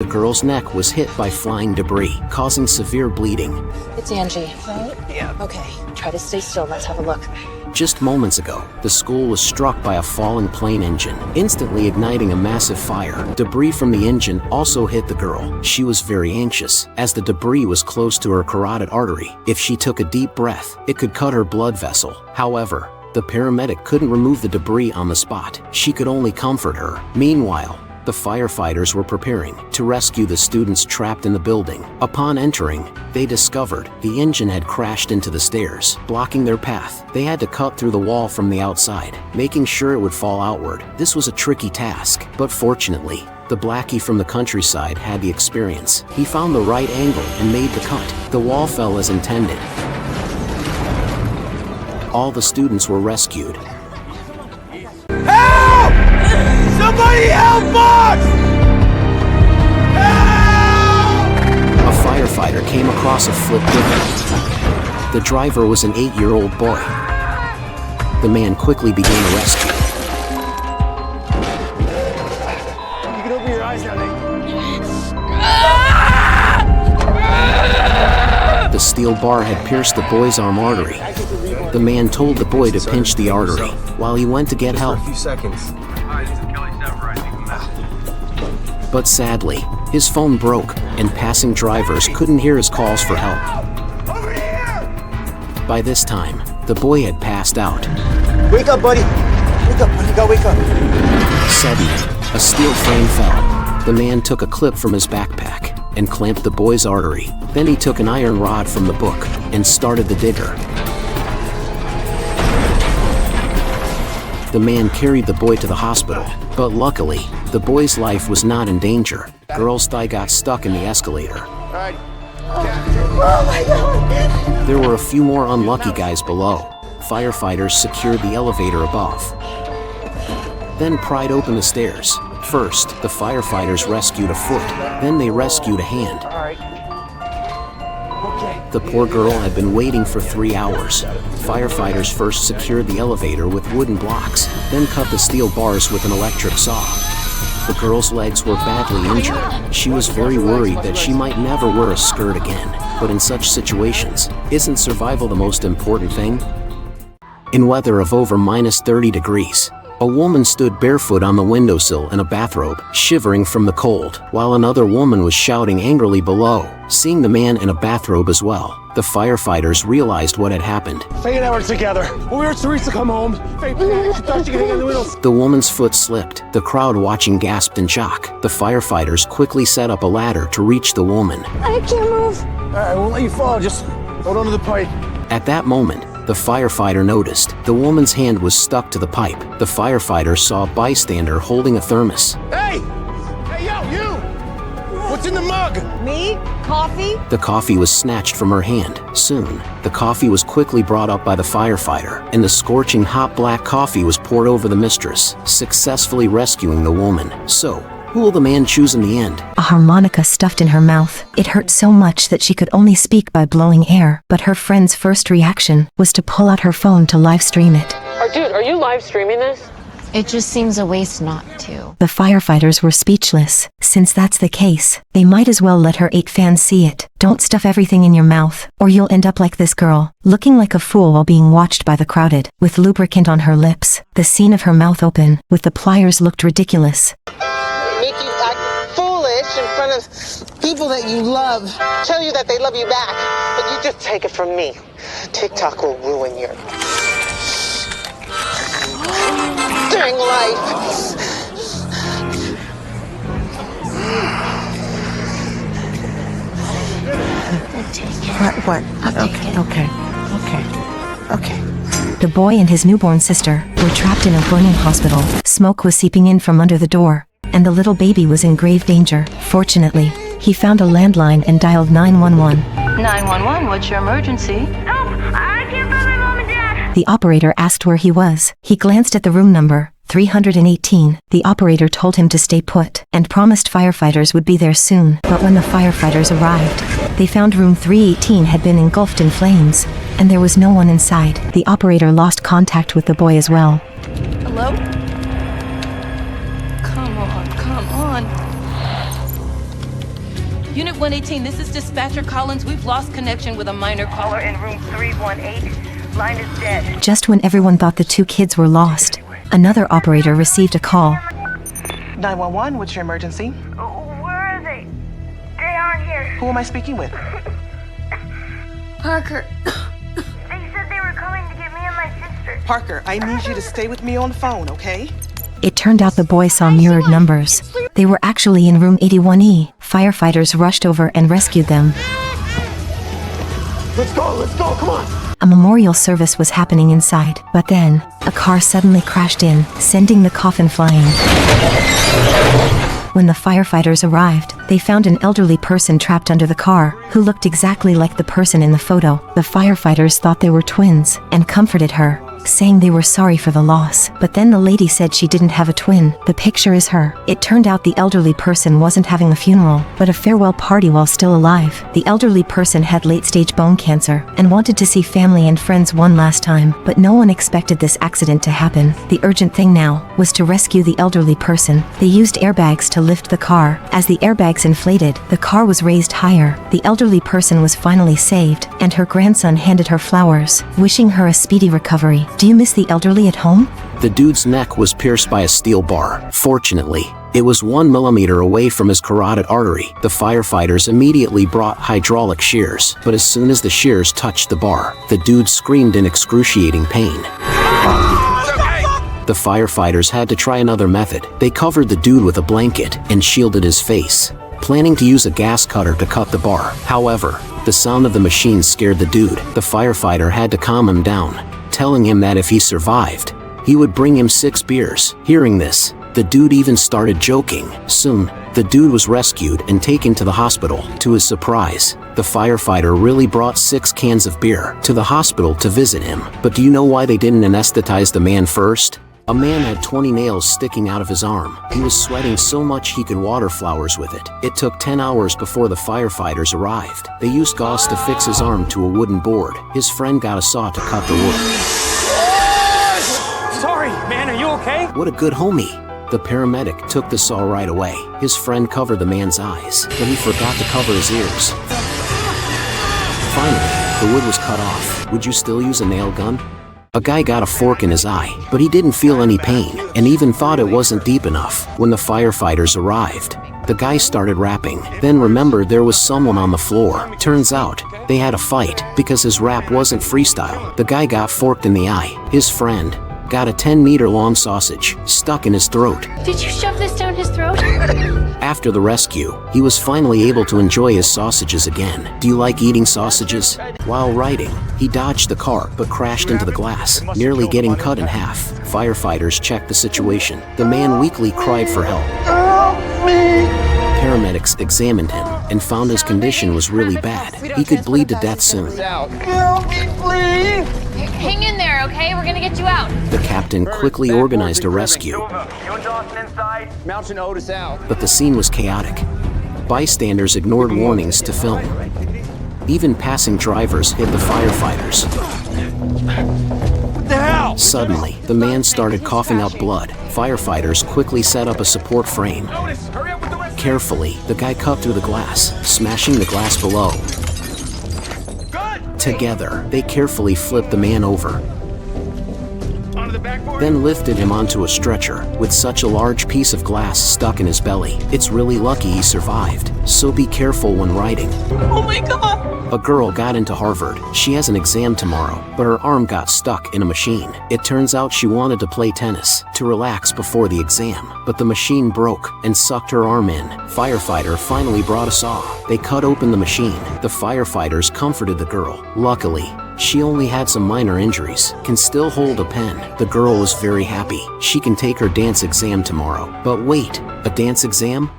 The girl's neck was hit by flying debris, causing severe bleeding. It's Angie, right? Yeah. Okay, try to stay still. Let's have a look. Just moments ago, the school was struck by a falling plane engine, instantly igniting a massive fire. Debris from the engine also hit the girl. She was very anxious, as the debris was close to her carotid artery. If she took a deep breath, it could cut her blood vessel. However, the paramedic couldn't remove the debris on the spot. She could only comfort her. Meanwhile, the firefighters were preparing to rescue the students trapped in the building. Upon entering, they discovered the engine had crashed into the stairs, blocking their path. They had to cut through the wall from the outside, making sure it would fall outward. This was a tricky task, but fortunately, the Blackie from the countryside had the experience. He found the right angle and made the cut. The wall fell as intended. All the students were rescued. Help! Somebody help us! Help! A firefighter came across a flipped digger. The driver was an 8-year-old boy. The man quickly began a rescue. You can open your eyes now, Nate. The steel bar had pierced the boy's arm artery. The man told the boy to pinch the artery while he went to get help. A few seconds. But sadly, his phone broke and passing drivers couldn't hear his calls for help. Over here! By this time, the boy had passed out. Wake up, buddy. Wake up, buddy. Go wake up. Suddenly, a steel frame fell. The man took a clip from his backpack and clamped the boy's artery. Then he took an iron rod from the book and started the digger. The man carried the boy to the hospital, but luckily, the boy's life was not in danger. Girl's thigh got stuck in the escalator. All right. Oh my God! There were a few more unlucky guys below. Firefighters secured the elevator above, then pried open the stairs. First, the firefighters rescued a foot, then they rescued a hand. All right. Okay. The poor girl had been waiting for 3 hours. Firefighters first secured the elevator with wooden blocks, then cut the steel bars with an electric saw. The girl's legs were badly injured. She was very worried that she might never wear a skirt again. But in such situations, isn't survival the most important thing? In weather of over -30 degrees, a woman stood barefoot on the windowsill in a bathrobe, shivering from the cold, while another woman was shouting angrily below. Seeing the man in a bathrobe as well, the firefighters realized what had happened. Faye and I were together. When we were Teresa come home, Faye, she thought she could hang in the window. The woman's foot slipped. The crowd watching gasped in shock. The firefighters quickly set up a ladder to reach the woman. I can't move. All right, I won't let you fall. Just hold on to the pipe. At that moment, the firefighter noticed the woman's hand was stuck to the pipe. The firefighter saw a bystander holding a thermos. Hey! Hey, yo, you! What's in the mug? Me? Coffee? The coffee was snatched from her hand. Soon, the coffee was quickly brought up by the firefighter, and the scorching hot black coffee was poured over the mistress, successfully rescuing the woman. So, who will the man choose in the end? A harmonica stuffed in her mouth. It hurt so much that she could only speak by blowing air, but her friend's first reaction was to pull out her phone to live stream it. Dude, are you live streaming this? It just seems a waste not to. The firefighters were speechless. Since that's the case, they might as well let her 8 fans see it. Don't stuff everything in your mouth, or you'll end up like this girl, looking like a fool while being watched by the crowded, with lubricant on her lips. The scene of her mouth open, with the pliers looked ridiculous. Make you act foolish in front of people that you love. Tell you that they love you back, but you just take it from me. TikTok will ruin your dang life. What? Okay. The boy and his newborn sister were trapped in a burning hospital. Smoke was seeping in from under the door, and the little baby was in grave danger. Fortunately, he found a landline and dialed 911. 911, what's your emergency? Help! I can't find my mom and dad! The operator asked where he was. He glanced at the room number, 318. The operator told him to stay put, and promised firefighters would be there soon. But when the firefighters arrived, they found room 318 had been engulfed in flames, and there was no one inside. The operator lost contact with the boy as well. Hello? Come on. Unit 118, this is Dispatcher Collins. We've lost connection with a minor caller in room 318. Line is dead. Just when everyone thought the two kids were lost, another operator received a call. 911, what's your emergency? Where are they? They aren't here. Who am I speaking with? Parker. They said they were coming to get me and my sister. Parker, I need you to stay with me on the phone, okay? It turned out the boy saw mirrored numbers. They were actually in room 81E. Firefighters rushed over and rescued them. Let's go, come on. A memorial service was happening inside, but then, a car suddenly crashed in, sending the coffin flying. When the firefighters arrived, they found an elderly person trapped under the car, who looked exactly like the person in the photo. The firefighters thought they were twins, and comforted her, saying they were sorry for the loss. But then the lady said she didn't have a twin. The picture is her. It turned out the elderly person wasn't having a funeral, but a farewell party while still alive. The elderly person had late-stage bone cancer and wanted to see family and friends one last time, but no one expected this accident to happen. The urgent thing now was to rescue the elderly person. They used airbags to lift the car. As the airbags inflated, the car was raised higher. The elderly person was finally saved, and her grandson handed her flowers, wishing her a speedy recovery. Do you miss the elderly at home? The dude's neck was pierced by a steel bar. Fortunately, it was 1 millimeter away from his carotid artery. The firefighters immediately brought hydraulic shears, but as soon as the shears touched the bar, the dude screamed in excruciating pain. The firefighters had to try another method. They covered the dude with a blanket and shielded his face, planning to use a gas cutter to cut the bar. However, the sound of the machine scared the dude. The firefighter had to calm him down, telling him that if he survived, he would bring him 6 beers. Hearing this, the dude even started joking. Soon, the dude was rescued and taken to the hospital. To his surprise, the firefighter really brought 6 cans of beer to the hospital to visit him. But do you know why they didn't anesthetize the man first? A man had 20 nails sticking out of his arm. He was sweating so much he could water flowers with it. It took 10 hours before the firefighters arrived. They used gauze to fix his arm to a wooden board. His friend got a saw to cut the wood. Sorry, man, are you okay? What a good homie. The paramedic took the saw right away. His friend covered the man's eyes, but he forgot to cover his ears. Finally, the wood was cut off. Would you still use a nail gun? A guy got a fork in his eye, but he didn't feel any pain, and even thought it wasn't deep enough. When the firefighters arrived, the guy started rapping, then remembered there was someone on the floor. Turns out, they had a fight, because his rap wasn't freestyle. The guy got forked in the eye. His friend got a 10-meter-long sausage stuck in his throat. Did you shove this down his throat? After the rescue, he was finally able to enjoy his sausages again. Do you like eating sausages? While riding, he dodged the car but crashed into the glass, nearly getting cut in half. Firefighters checked the situation. The man weakly cried for help. Help me! Paramedics examined him and found his condition was really bad. He could bleed to death soon. Help me, please! Hang in there, okay? We're gonna get you out. The captain quickly organized a rescue, Mountain Otis out. but the scene was chaotic. Bystanders ignored warnings to film. Even passing drivers hit the firefighters. What the hell? Suddenly, the man started coughing up blood. Firefighters quickly set up a support frame. Otis, hurry up with the rescue. Carefully, the guy cut through the glass, smashing the glass below. Good! Together, they carefully flipped the man over, Onto the backboard. then lifted him onto a stretcher with such a large piece of glass stuck in his belly. It's really lucky he survived, so be careful when riding. Oh my God! A girl got into Harvard. She has an exam tomorrow, but her arm got stuck in a machine. It turns out she wanted to play tennis to relax before the exam, but the machine broke and sucked her arm in. Firefighter finally brought a saw. They cut open the machine. The firefighters comforted the girl. Luckily, she only had some minor injuries, can still hold a pen. The girl was very happy. She can take her dance exam tomorrow. But wait, a dance exam?